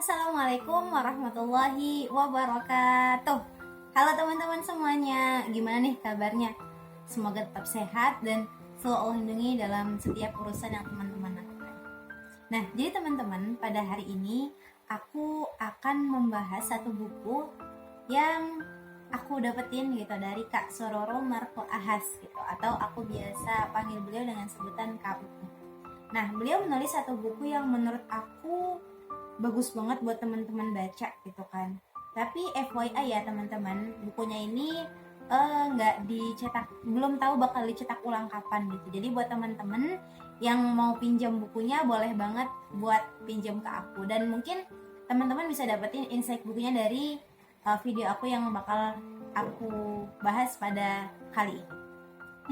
Assalamualaikum warahmatullahi wabarakatuh. Halo teman-teman semuanya, gimana nih kabarnya? Semoga tetap sehat dan selalu Allah lindungi dalam setiap urusan yang teman-teman lakukan. Nah, jadi teman-teman, pada hari ini aku akan membahas satu buku yang aku dapetin gitu dari Kak Sororo Marco Ahas gitu, atau aku biasa panggil beliau dengan sebutan Kak Uku. Nah, beliau menulis satu buku yang menurut aku bagus banget buat teman-teman baca gitu kan. Tapi FYI ya teman-teman, bukunya ini nggak dicetak, belum tahu bakal dicetak ulang kapan gitu. Jadi buat teman-teman yang mau pinjam bukunya boleh banget buat pinjam ke aku, dan mungkin teman-teman bisa dapetin insight bukunya dari video aku yang bakal aku bahas pada kali ini.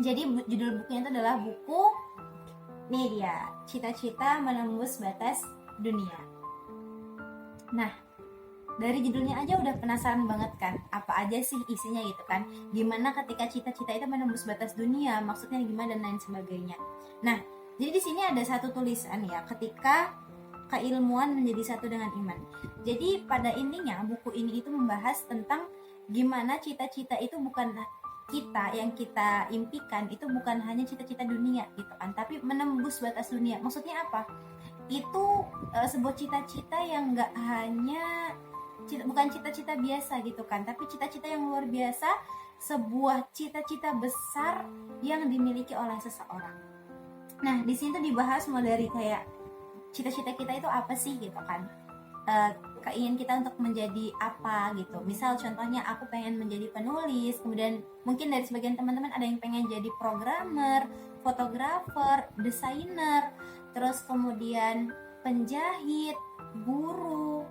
Jadi judul bukunya itu adalah buku nih dia, Cita-Cita Menembus Batas Dunia. Nah, dari judulnya aja udah penasaran banget kan, apa aja sih isinya gitu kan. Gimana ketika cita-cita itu menembus batas dunia, maksudnya gimana dan lain sebagainya. Nah, jadi di sini ada satu tulisan ya, ketika keilmuan menjadi satu dengan iman. Jadi pada intinya buku ini itu membahas tentang gimana cita-cita itu bukan kita yang kita impikan, itu bukan hanya cita-cita dunia gitu kan, tapi menembus batas dunia. Maksudnya apa? Itu sebuah cita-cita yang nggak hanya bukan cita-cita biasa gitu kan, tapi cita-cita yang luar biasa, sebuah cita-cita besar yang dimiliki oleh seseorang. Nah, di sini tuh dibahas mulai dari kayak cita-cita kita itu apa sih gitu kan, keinginan kita untuk menjadi apa gitu. Misal contohnya aku pengen menjadi penulis, kemudian mungkin dari sebagian teman-teman ada yang pengen jadi programmer, fotografer, desainer, terus kemudian penjahit, guru,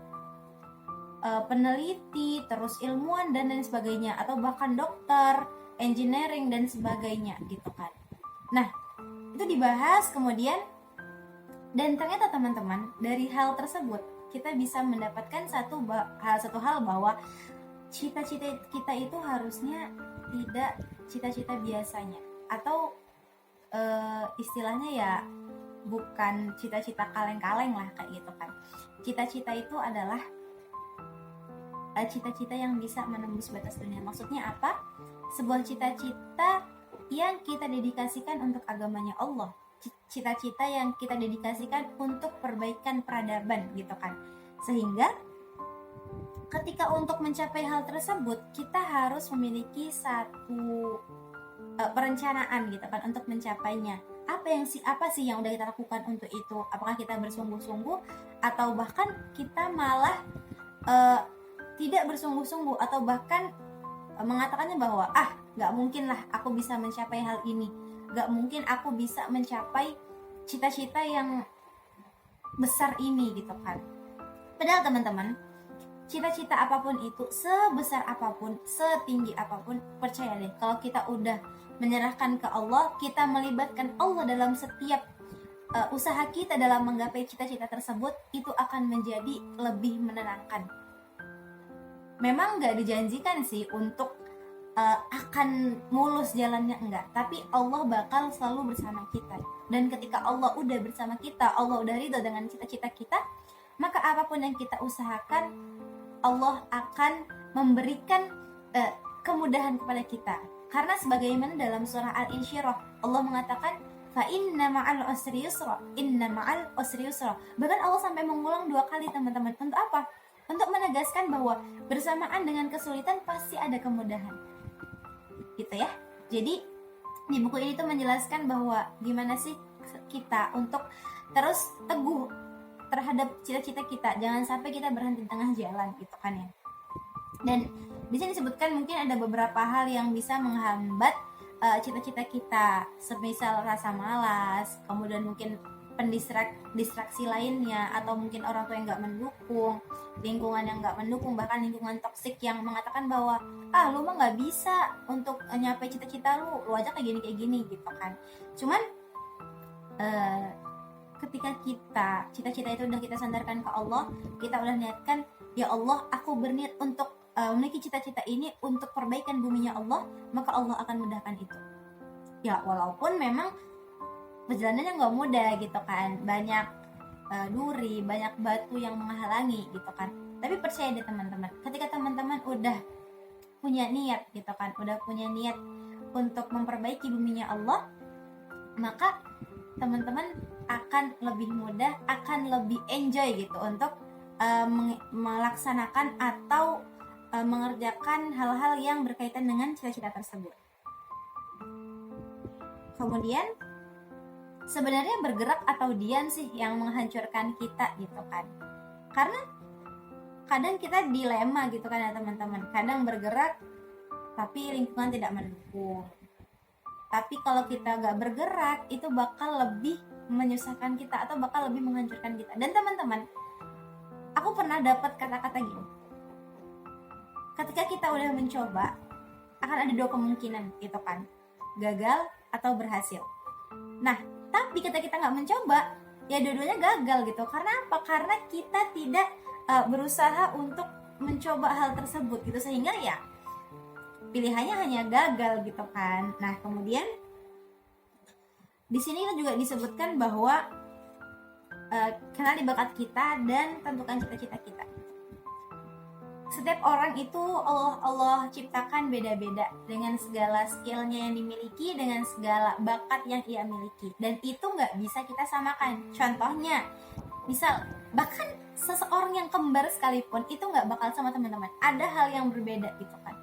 peneliti, terus ilmuwan dan lain sebagainya, atau bahkan dokter, engineering dan sebagainya gitu kan. Nah, itu dibahas kemudian, dan ternyata teman-teman dari hal tersebut kita bisa mendapatkan satu hal bahwa cita-cita kita itu harusnya tidak cita-cita biasanya, atau istilahnya ya bukan cita-cita kaleng-kaleng lah kayak gitu kan. Cita-cita itu adalah cita-cita yang bisa menembus batas dunia. Maksudnya apa? Sebuah cita-cita yang kita dedikasikan untuk agamanya Allah, cita-cita yang kita dedikasikan untuk perbaikan peradaban gitu kan. Sehingga ketika untuk mencapai hal tersebut kita harus memiliki satu perencanaan gitu kan untuk mencapainya. Apa sih yang udah kita lakukan untuk itu? Apakah kita bersungguh-sungguh, atau bahkan kita malah tidak bersungguh-sungguh, atau bahkan mengatakannya bahwa nggak mungkin lah aku bisa mencapai hal ini, nggak mungkin aku bisa mencapai cita-cita yang besar ini gitu kan. Padahal teman-teman, cita-cita apapun itu, sebesar apapun, setinggi apapun, percaya deh, kalau kita udah menyerahkan ke Allah, kita melibatkan Allah dalam setiap usaha kita dalam menggapai cita-cita tersebut, itu akan menjadi lebih menenangkan. Memang gak dijanjikan sih untuk akan mulus jalannya, enggak, tapi Allah bakal selalu bersama kita. Dan ketika Allah udah bersama kita, Allah udah ridho dengan cita-cita kita, maka apapun yang kita usahakan, Allah akan memberikan kemudahan kepada kita. Karena sebagaimana dalam surah Al-Insyirah, Allah mengatakan fa inna ma'al usri yusra, inna ma'al usri yusra. Bahkan Allah sampai mengulang 2 kali teman-teman. Untuk apa? Untuk menegaskan bahwa bersamaan dengan kesulitan pasti ada kemudahan. Gitu ya. Jadi di buku ini tuh menjelaskan bahwa gimana sih kita untuk terus teguh terhadap cita-cita kita, jangan sampai kita berhenti di tengah jalan gitu kan ya. Dan di sini disebutkan mungkin ada beberapa hal yang bisa menghambat cita-cita kita, semisal rasa malas, kemudian mungkin distraksi lainnya, atau mungkin orang tua yang nggak mendukung, lingkungan yang nggak mendukung, bahkan lingkungan toksik yang mengatakan bahwa lu mah nggak bisa untuk nyampe cita-cita lu aja kayak gini gitu kan. Cuman ketika cita-cita itu udah kita sandarkan ke Allah, kita udah niatkan, ya Allah, aku berniat untuk memiliki cita-cita ini untuk perbaikan buminya Allah, maka Allah akan mudahkan itu. Ya walaupun memang perjalanannya nggak mudah gitu kan, banyak duri, banyak batu yang menghalangi gitu kan. Tapi percaya deh teman-teman, ketika teman-teman udah punya niat gitu kan, udah punya niat untuk memperbaiki buminya Allah, maka teman-teman akan lebih mudah, akan lebih enjoy gitu untuk melaksanakan atau mengerjakan hal-hal yang berkaitan dengan cita-cita tersebut. Kemudian sebenarnya bergerak atau diam sih yang menghancurkan kita gitu kan. Karena kadang kita dilema gitu kan ya teman-teman. Kadang bergerak tapi lingkungan tidak mendukung. Tapi kalau kita gak bergerak itu bakal lebih menyusahkan kita atau bakal lebih menghancurkan kita. Dan teman-teman, aku pernah dapat kata-kata gini. Ketika kita udah mencoba, akan ada dua kemungkinan gitu kan. Gagal atau berhasil. Nah, tapi ketika kita nggak mencoba, ya dua-duanya gagal gitu. Karena apa? Karena kita tidak berusaha untuk mencoba hal tersebut gitu, sehingga ya pilihannya hanya gagal gitu kan. Nah, kemudian di sini juga disebutkan bahwa kenali bakat kita dan tentukan cita-cita kita. Setiap orang itu Allah ciptakan beda-beda dengan segala skillnya yang dimiliki, dengan segala bakat yang ia miliki, dan itu nggak bisa kita samakan. Contohnya, misal bahkan seseorang yang kembar sekalipun itu nggak bakal sama teman-teman. Ada hal yang berbeda gitu kan.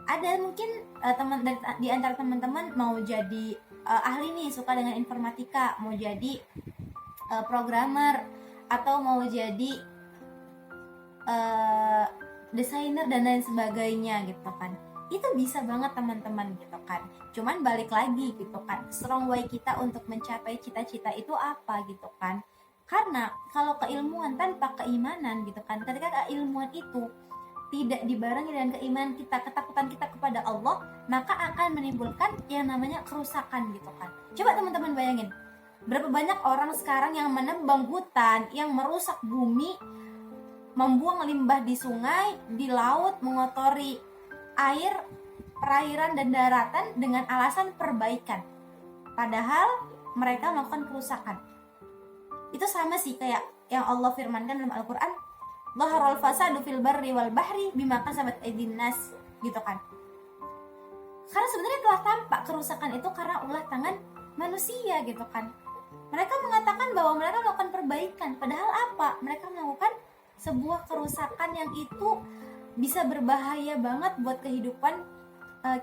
Ada mungkin di antara teman-teman mau jadi ahli nih, suka dengan informatika, mau jadi programmer, atau mau jadi desainer dan lain sebagainya gitu kan. Itu bisa banget teman-teman gitu kan. Cuman balik lagi gitu kan, strong way kita untuk mencapai cita-cita itu apa gitu kan. Karena kalau keilmuan tanpa keimanan gitu kan, ketika keilmuan itu tidak dibarengi dengan keimanan kita, ketakutan kita kepada Allah, maka akan menimbulkan yang namanya kerusakan gitu kan. Coba teman-teman bayangin, berapa banyak orang sekarang yang menebang hutan, yang merusak bumi, membuang limbah di sungai, di laut, mengotori air, perairan dan daratan dengan alasan perbaikan. Padahal mereka melakukan kerusakan. Itu sama sih kayak yang Allah firmankan dalam Al-Quran, Zaharal fasadu fil barri wal bahri bima kasabat aydin nas gitu kan. Karena sebenarnya telah tampak kerusakan itu karena ulah tangan manusia gitu kan. Mereka mengatakan bahwa mereka melakukan perbaikan, padahal apa? Mereka melakukan sebuah kerusakan yang itu bisa berbahaya banget buat kehidupan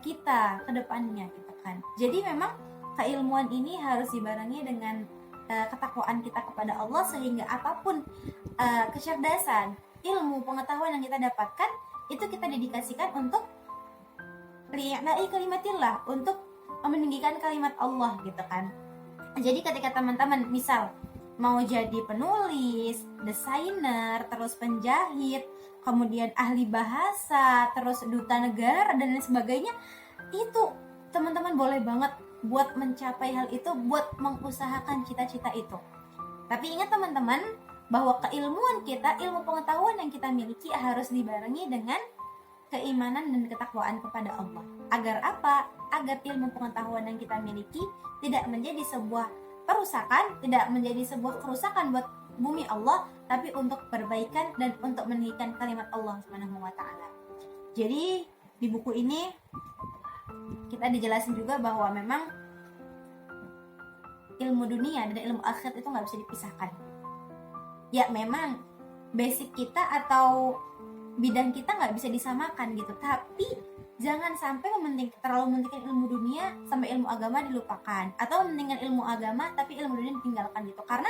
kita ke depannya gitu kan. Jadi memang keilmuan ini harus dibarengi dengan ketakwaan kita kepada Allah, sehingga apapun kecerdasan, ilmu, pengetahuan yang kita dapatkan itu kita dedikasikan untuk li'la'i kalimatillah, untuk meninggikan kalimat Allah gitu kan. Jadi ketika teman-teman misal mau jadi penulis, desainer, terus penjahit, kemudian ahli bahasa, terus duta negara dan lain sebagainya, itu teman-teman boleh banget buat mencapai hal itu, buat mengusahakan cita-cita itu. Tapi ingat teman-teman, bahwa keilmuan kita, ilmu pengetahuan yang kita miliki harus dibarengi dengan keimanan dan ketakwaan kepada Allah. Agar apa? Agar ilmu pengetahuan yang kita miliki tidak menjadi sebuah perusakan, tidak menjadi sebuah kerusakan buat bumi Allah, tapi untuk perbaikan dan untuk meninggikan kalimat Allah Subhanahu wa taala. Jadi di buku ini kita dijelasin juga bahwa memang ilmu dunia dan ilmu akhirat itu nggak bisa dipisahkan. Ya memang basic kita atau bidang kita nggak bisa disamakan gitu, tapi jangan sampai terlalu mementingkan ilmu dunia sampai ilmu agama dilupakan, atau mementingkan ilmu agama tapi ilmu dunia ditinggalkan gitu. Karena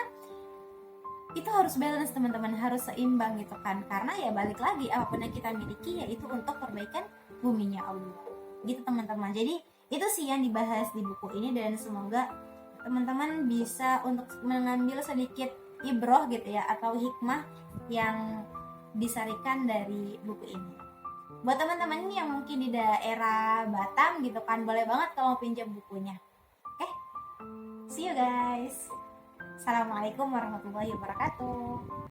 itu harus balance teman-teman, harus seimbang gitu kan. Karena ya balik lagi, apapun yang kita miliki yaitu untuk perbaikan buminya Allah gitu teman-teman. Jadi itu sih yang dibahas di buku ini, dan semoga teman-teman bisa untuk mengambil sedikit ibroh gitu ya, atau hikmah yang disarikan dari buku ini. Buat teman-teman yang mungkin di daerah Batam gitu kan, boleh banget kalau mau pinjam bukunya. Oke, see you guys. Assalamualaikum warahmatullahi wabarakatuh.